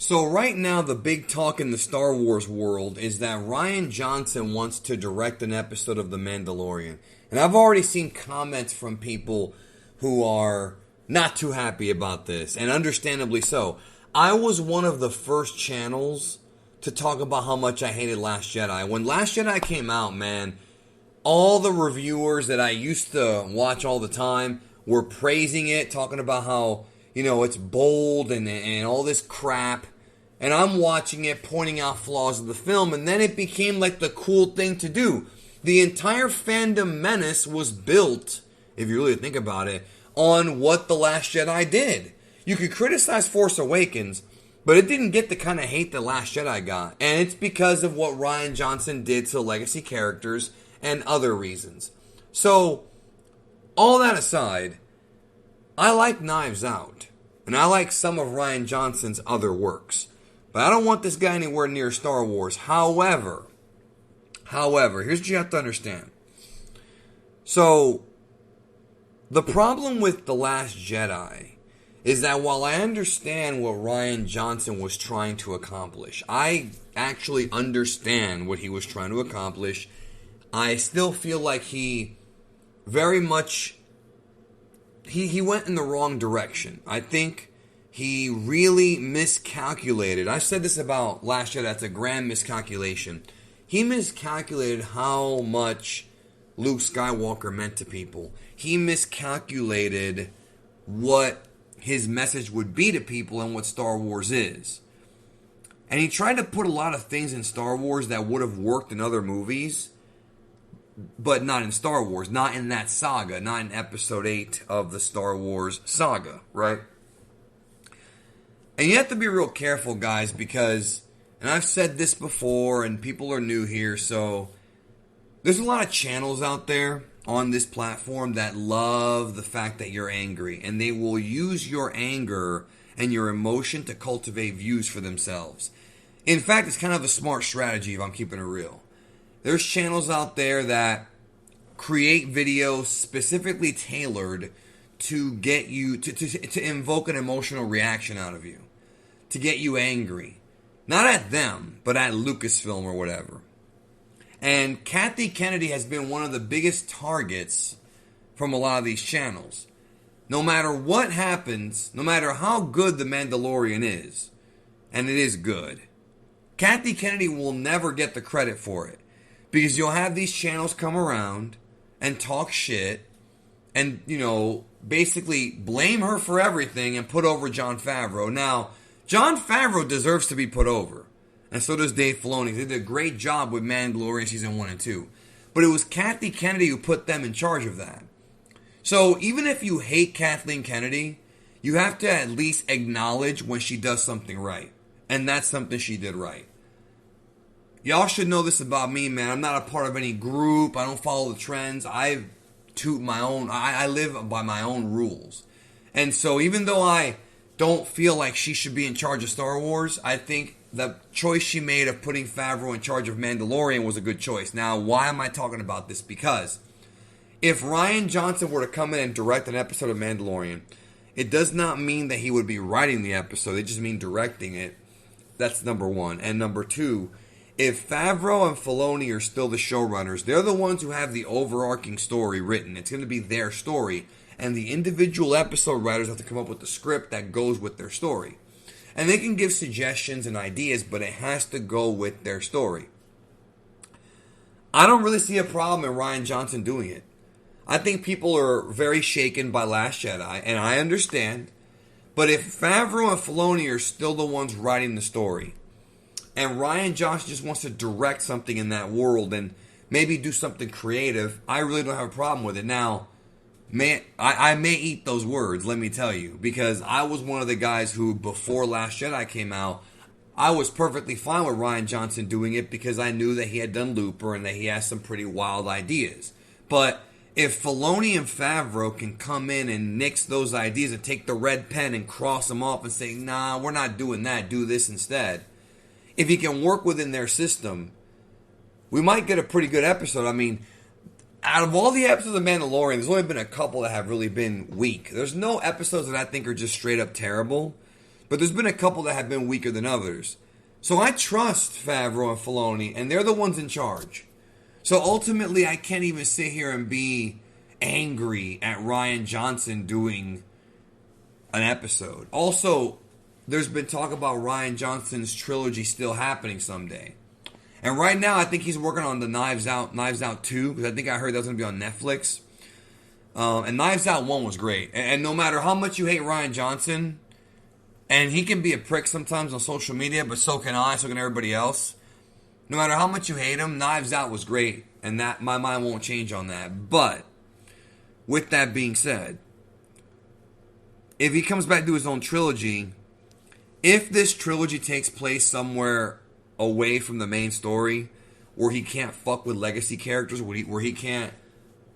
So right now, the big talk in the Star Wars world is that Rian Johnson wants to direct an episode of The Mandalorian. And I've already seen comments from people who are not too happy about this, and understandably so. I was one of the first channels to talk about how much I hated Last Jedi. When Last Jedi came out, man, all the reviewers that I used to watch all the time were praising it, talking about how, it's bold and all this crap. And I'm watching it, pointing out flaws of the film, and then it became like the cool thing to do. The entire fandom menace was built, if you really think about it, on what The Last Jedi did. You could criticize Force Awakens, but it didn't get the kind of hate that Last Jedi got. And it's because of what Rian Johnson did to legacy characters and other reasons. So, all that aside, I like Knives Out. And I like some of Rian Johnson's other works. But I don't want this guy anywhere near Star Wars. However, here's what you have to understand. So, the problem with The Last Jedi is that while I understand what Rian Johnson was trying to accomplish, I actually understand what he was trying to accomplish. I still feel like he very much, he went in the wrong direction. I think he really miscalculated. I've said this about Last Jedi, that's a grand miscalculation. He miscalculated how much Luke Skywalker meant to people. He miscalculated what his message would be to people and what Star Wars is. And he tried to put a lot of things in Star Wars that would have worked in other movies, but not in Star Wars, not in that saga, not in Episode 8 of the Star Wars saga, right? And you have to be real careful, guys, because, and I've said this before, and people are new here, so there's a lot of channels out there on this platform that love the fact that you're angry, and they will use your anger and your emotion to cultivate views for themselves. In fact, it's kind of a smart strategy if I'm keeping it real. There's channels out there that create videos specifically tailored to get you to invoke an emotional reaction out of you, to get you angry, not at them, but at Lucasfilm or whatever. And Kathy Kennedy has been one of the biggest targets from a lot of these channels. No matter what happens, no matter how good The Mandalorian is, and it is good, Kathy Kennedy will never get the credit for it. Because you'll have these channels come around and talk shit and, basically blame her for everything and put over Jon Favreau. Now, Jon Favreau deserves to be put over. And so does Dave Filoni. They did a great job with Mandalorian Season 1 and 2. But it was Kathy Kennedy who put them in charge of that. So even if you hate Kathleen Kennedy, you have to at least acknowledge when she does something right. And that's something she did right. Y'all should know this about me, man. I'm not a part of any group. I don't follow the trends. I toot my own. I live by my own rules. And so even though I don't feel like she should be in charge of Star Wars, I think the choice she made of putting Favreau in charge of Mandalorian was a good choice. Now, why am I talking about this? Because if Rian Johnson were to come in and direct an episode of Mandalorian, it does not mean that he would be writing the episode. It just means directing it. That's number one. And number two, if Favreau and Filoni are still the showrunners, they're the ones who have the overarching story written. It's going to be their story. And the individual episode writers have to come up with the script that goes with their story. And they can give suggestions and ideas, but it has to go with their story. I don't really see a problem in Rian Johnson doing it. I think people are very shaken by Last Jedi, and I understand. But if Favreau and Filoni are still the ones writing the story, and Rian Johnson just wants to direct something in that world and maybe do something creative, I really don't have a problem with it. Now, I may eat those words, let me tell you, because I was one of the guys who, before Last Jedi came out, I was perfectly fine with Rian Johnson doing it because I knew that he had done Looper and that he has some pretty wild ideas. But if Filoni and Favreau can come in and nix those ideas and take the red pen and cross them off and say, nah, we're not doing that, do this instead. If he can work within their system, we might get a pretty good episode. I mean, out of all the episodes of Mandalorian, there's only been a couple that have really been weak. There's no episodes that I think are just straight up terrible. But there's been a couple that have been weaker than others. So I trust Favreau and Filoni, and they're the ones in charge. So ultimately, I can't even sit here and be angry at Rian Johnson doing an episode. Also, there's been talk about Rian Johnson's trilogy still happening someday. And right now, I think he's working on the Knives Out 2, because I think I heard that was going to be on Netflix. And Knives Out 1 was great. And no matter how much you hate Rian Johnson, and he can be a prick sometimes on social media, but so can I, so can everybody else. No matter how much you hate him, Knives Out was great. And that my mind won't change on that. But, with that being said, if he comes back to his own trilogy, if this trilogy takes place somewhere away from the main story, where he can't fuck with legacy characters, where he can't,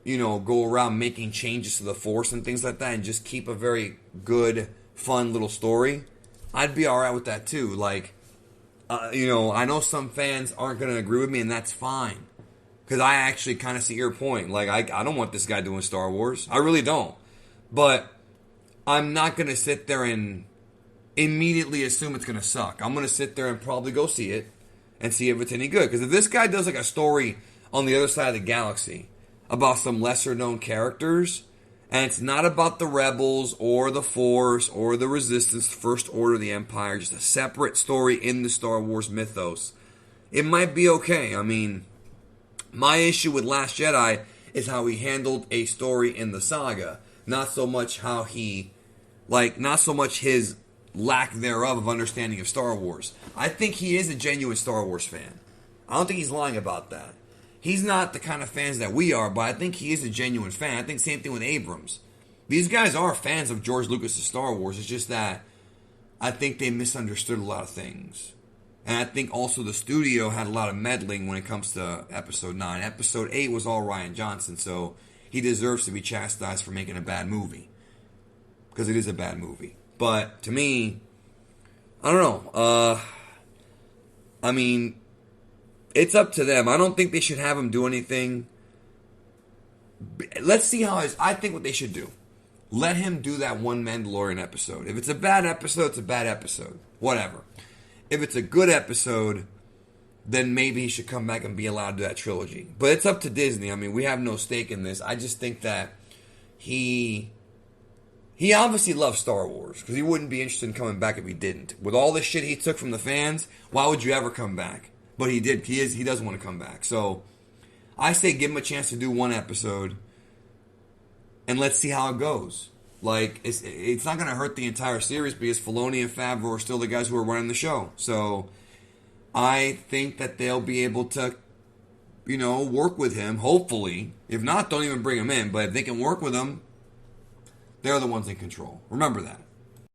go around making changes to the Force and things like that, and just keep a very good, fun little story, I'd be alright with that too. Like, I know some fans aren't going to agree with me, and that's fine. Because I actually kind of see your point. Like, I don't want this guy doing Star Wars. I really don't. But I'm not going to sit there and immediately assume it's going to suck. I'm going to sit there and probably go see it and see if it's any good. Because if this guy does like a story on the other side of the galaxy about some lesser known characters, and it's not about the Rebels or the Force or the Resistance, First Order, the Empire, just a separate story in the Star Wars mythos, it might be okay. I mean, my issue with Last Jedi is how he handled a story in the saga. Not so much his lack thereof of understanding of Star Wars. I think he is a genuine Star Wars fan. I don't think he's lying about that. He's not the kind of fans that we are, but I think he is a genuine fan. I think same thing with Abrams. These guys are fans of George Lucas' Star Wars. It's just that I think they misunderstood a lot of things. And I think also the studio had a lot of meddling when it comes to Episode 9. Episode 8 was all Rian Johnson, so he deserves to be chastised for making a bad movie. Because it is a bad movie. But, to me, I don't know. I mean, it's up to them. I don't think they should have him do anything. Let's see how I think what they should do. Let him do that one Mandalorian episode. If it's a bad episode, it's a bad episode. Whatever. If it's a good episode, then maybe he should come back and be allowed to do that trilogy. But it's up to Disney. I mean, we have no stake in this. I just think that he obviously loves Star Wars, because he wouldn't be interested in coming back if he didn't. With all the shit he took from the fans, why would you ever come back? But he did. He does want to come back. So I say give him a chance to do one episode, and let's see how it goes. Like, it's not going to hurt the entire series, because Filoni and Favreau are still the guys who are running the show. So I think that they'll be able to, work with him, hopefully. If not, don't even bring him in. But if they can work with him, they're the ones in control. Remember that.